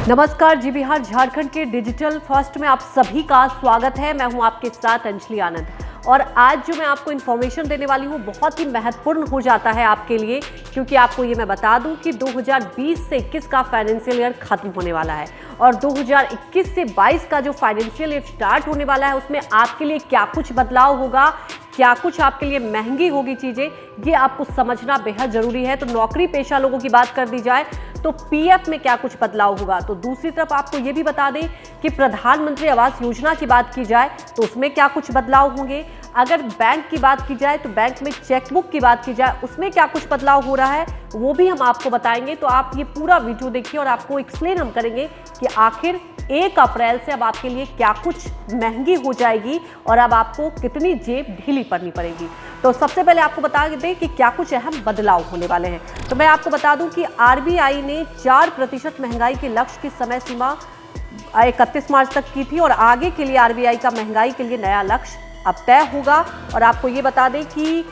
नमस्कार जी बिहार झारखंड के digital first में आप सभी का स्वागत है। मैं हूं आपके साथ अंजलि आनंद और आज जो मैं आपको इन्फॉर्मेशन देने वाली हूं बहुत ही महत्वपूर्ण हो जाता है आपके लिए, क्योंकि आपको ये मैं बता दूं कि 2020 से 21 का फाइनेंशियल ईयर खत्म होने वाला है और 2021 से 22 का जो फाइनेंशियल ईयर स्टार्ट होने वाला है उसमें आपके लिए क्या कुछ बदलाव होगा, क्या कुछ आपके लिए महंगी होगी चीज़ें, ये आपको समझना बेहद ज़रूरी है। तो नौकरी पेशा लोगों की बात कर दी जाए तो पीएफ में क्या कुछ बदलाव होगा, तो दूसरी तरफ आपको ये भी बता दें कि प्रधानमंत्री आवास योजना की बात की जाए तो उसमें क्या कुछ बदलाव होंगे। अगर बैंक की बात की जाए तो बैंक में चेकबुक की बात की जाए उसमें क्या कुछ बदलाव हो रहा है वो भी हम आपको बताएंगे। तो आप ये पूरा वीडियो देखिए और आपको एक्सप्लेन हम करेंगे कि आखिर 1 अप्रैल से अब आपके लिए क्या कुछ महंगी हो जाएगी और अब आपको कितनी जेब ढीली पड़नी पड़ेगी। तो सबसे पहले आपको बता दें कि क्या कुछ अहम बदलाव होने वाले हैं। तो मैं आपको बता दूं कि आरबीआई ने 4% महंगाई के लक्ष्य की समय सीमा 31 मार्च तक की थी और आगे के लिए आरबीआई का महंगाई के लिए नया लक्ष्य अब तय होगा। और आपको ये बता दें कि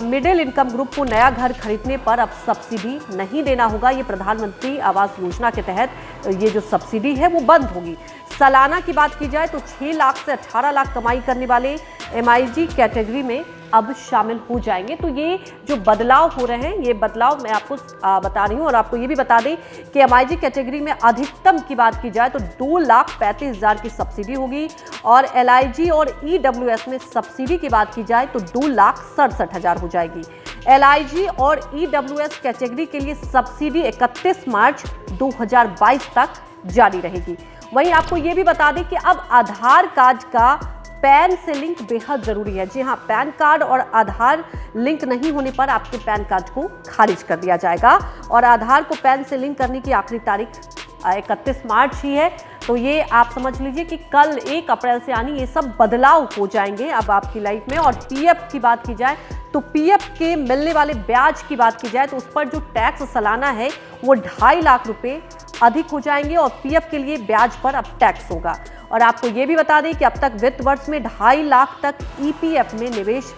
मिडिल इनकम ग्रुप को नया घर खरीदने पर अब सब्सिडी नहीं देना होगा। ये प्रधानमंत्री आवास योजना के तहत ये जो सब्सिडी है वो बंद होगी। सालाना की बात की जाए तो 6 लाख से 18 लाख कमाई करने वाले एमआईजी कैटेगरी में अब शामिल हो जाएंगे। तो ये जो बदलाव हो रहे हैं ये बदलाव मैं आपको बता रही हूँ। और आपको ये भी बता दें कि एमआईजी कैटेगरी में अधिकतम की बात की जाए तो 2,35,000 की सब्सिडी होगी और एलआईजी और ईडब्ल्यूएस में सब्सिडी की बात की जाए तो 2,67,000 हो जाएगी। एलआईजी और ईडब्ल्यूएस कैटेगरी के लिए सब्सिडी 31 मार्च 2022 तक जारी रहेगी। वहीं आपको ये भी बता दें कि अब आधार कार्ड का पैन से लिंक बेहद जरूरी है। जी हाँ, पैन कार्ड और आधार लिंक नहीं होने पर आपके पैन कार्ड को खारिज कर दिया जाएगा और आधार को पैन से लिंक करने की आखिरी तारीख 31 मार्च ही है। तो ये आप समझ लीजिए कि कल 1 अप्रैल से यानी ये सब बदलाव हो जाएंगे अब आपकी लाइफ में। और पीएफ की बात की जाए तो पीएफ के मिलने वाले ब्याज की बात की जाए तो उस पर जो टैक्स सालाना है वो 2.5 लाख रुपए अधिक हो जाएंगे और पीएफ के लिए ब्याज पर अब टैक्स होगा। और आपको ये भी बता दें कि अब तक वित्त वर्ष में 2.5 लाख तक ईपीएफ में निवेश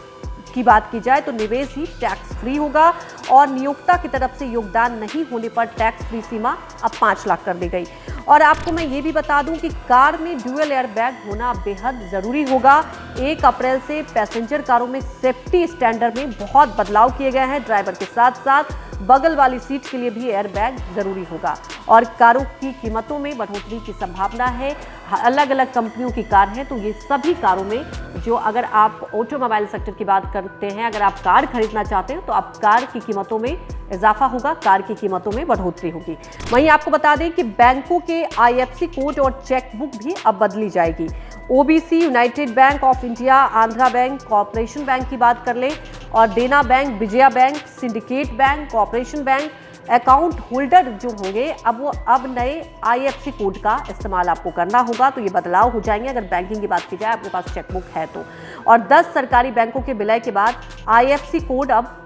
की बात की जाए तो निवेश ही टैक्स फ्री होगा और नियोक्ता की तरफ से योगदान नहीं होने पर टैक्स फ्री सीमा अब 5 लाख कर दी गई। और आपको मैं ये भी बता दूं कि कार में ड्यूअल एयर बैग होना बेहद ज़रूरी होगा। 1 अप्रैल से पैसेंजर कारों में सेफ्टी स्टैंडर्ड में बहुत बदलाव किए गए हैं। ड्राइवर के साथ साथ बगल वाली सीट के लिए भी एयर बैग ज़रूरी होगा और कारों की कीमतों में बढ़ोतरी की संभावना है। अलग अलग कंपनियों की कार हैं तो ये सभी कारों में जो अगर आप ऑटोमोबाइल सेक्टर की बात करते हैं, अगर आप कार खरीदना चाहते हैं तो आप कार की कीमतों में इजाफा होगा, कार की कीमतों में बढ़ोतरी होगी। वहीं आपको बता दें कि बैंकों के आईएफएससी कोड और चेकबुक भी अब बदली जाएगी। OBC, United bank of India, Andhra bank, corporation bank की बात कर लें और देना bank, Vijaya bank, syndicate bank, corporation bank account holder जो होंगे अब नए आईएफएससी कोड का इस्तेमाल आपको करना होगा। तो ये बदलाव हो जाएंगे अगर बैंकिंग की बात की जाए, आपके पास चेकबुक है तो। और 10 सरकारी बैंकों के विलय के बाद आईएफएससी कोड अब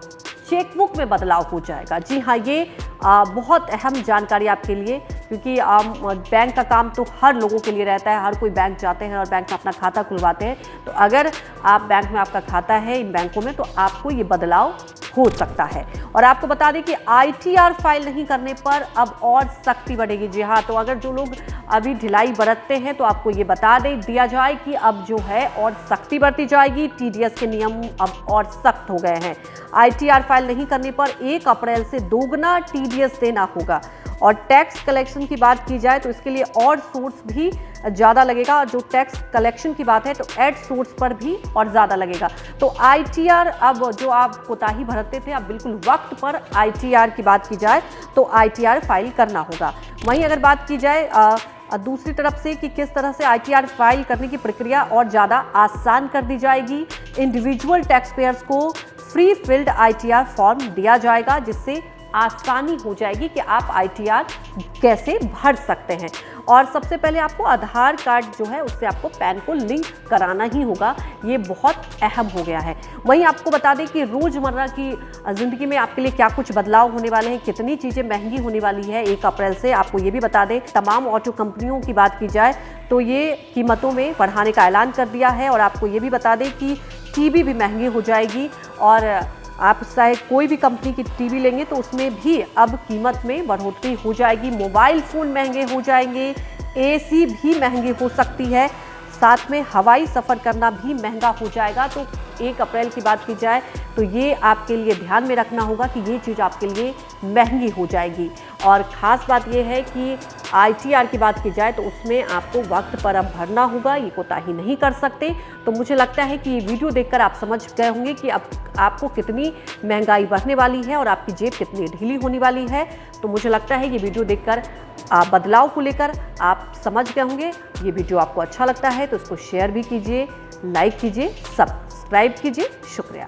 चेकबुक में बदलाव हो जाएगा। जी हाँ, ये बहुत अहम जानकारी आपके लिए, क्योंकि बैंक का काम तो हर लोगों के लिए रहता है। हर कोई बैंक जाते हैं और बैंक में अपना खाता खुलवाते हैं। तो अगर आप बैंक में आपका खाता है इन बैंकों में तो आपको ये बदलाव हो सकता है। और आपको बता दें कि आईटीआर फाइल नहीं करने पर अब और सख्ती बढ़ेगी। जी हाँ, तो अगर जो लोग अभी ढिलाई बरतते हैं तो आपको ये बता दिया जाए कि अब जो है और सख्ती बढ़ती जाएगी। टीडीएस के नियम अब और सख्त हो गए हैं। आईटीआर फाइल नहीं करने पर 1 अप्रैल से दोगुना टीडीएस देना होगा। और टैक्स कलेक्शन की बात की जाए तो इसके लिए और सोर्स भी ज़्यादा लगेगा। और जो टैक्स कलेक्शन की बात है तो एड सोर्स पर भी और ज़्यादा लगेगा। तो आईटीआर अब जो आप कोताही बरतते थे अब बिल्कुल वक्त पर आईटीआर की बात की जाए तो आईटीआर फाइल करना होगा। वहीं अगर बात की जाए दूसरी तरफ से कि किस तरह से आईटीआर फाइल करने की प्रक्रिया और ज़्यादा आसान कर दी जाएगी। इंडिविजुअल टैक्स पेयर्स को फ्री फिल्ड आईटीआर फॉर्म दिया जाएगा जिससे आसानी हो जाएगी कि आप आईटीआर कैसे भर सकते हैं। और सबसे पहले आपको आधार कार्ड जो है उससे आपको पैन को लिंक कराना ही होगा। ये बहुत अहम हो गया है। वहीं आपको बता दें कि रोज़मर्रा की ज़िंदगी में आपके लिए क्या कुछ बदलाव होने वाले हैं, कितनी चीज़ें महंगी होने वाली है 1 अप्रैल से। आपको ये भी बता दें तमाम ऑटो कंपनियों की बात की जाए तो ये कीमतों में बढ़ाने का ऐलान कर दिया है। और आपको ये भी बता दें कि टीवी भी महंगी हो जाएगी और आप चाहे कोई भी कंपनी की टीवी लेंगे तो उसमें भी अब कीमत में बढ़ोतरी हो जाएगी। मोबाइल फ़ोन महंगे हो जाएंगे, एसी भी महंगी हो सकती है, साथ में हवाई सफ़र करना भी महंगा हो जाएगा। तो 1 अप्रैल की बात की जाए तो ये आपके लिए ध्यान में रखना होगा कि ये चीज़ आपके लिए महंगी हो जाएगी। और ख़ास बात ये है कि ITR की बात की जाए तो उसमें आपको वक्त पर अब भरना होगा, ये कोताही नहीं कर सकते। तो मुझे लगता है कि ये वीडियो देखकर आप समझ गए होंगे कि अब आपको कितनी महंगाई बढ़ने वाली है और आपकी जेब कितनी ढीली होने वाली है। तो मुझे लगता है ये वीडियो देखकर बदलाव को लेकर आप समझ गए होंगे। ये वीडियो आपको अच्छा लगता है तो इसको शेयर भी कीजिए, लाइक कीजिए, सब्सक्राइब कीजिए। शुक्रिया।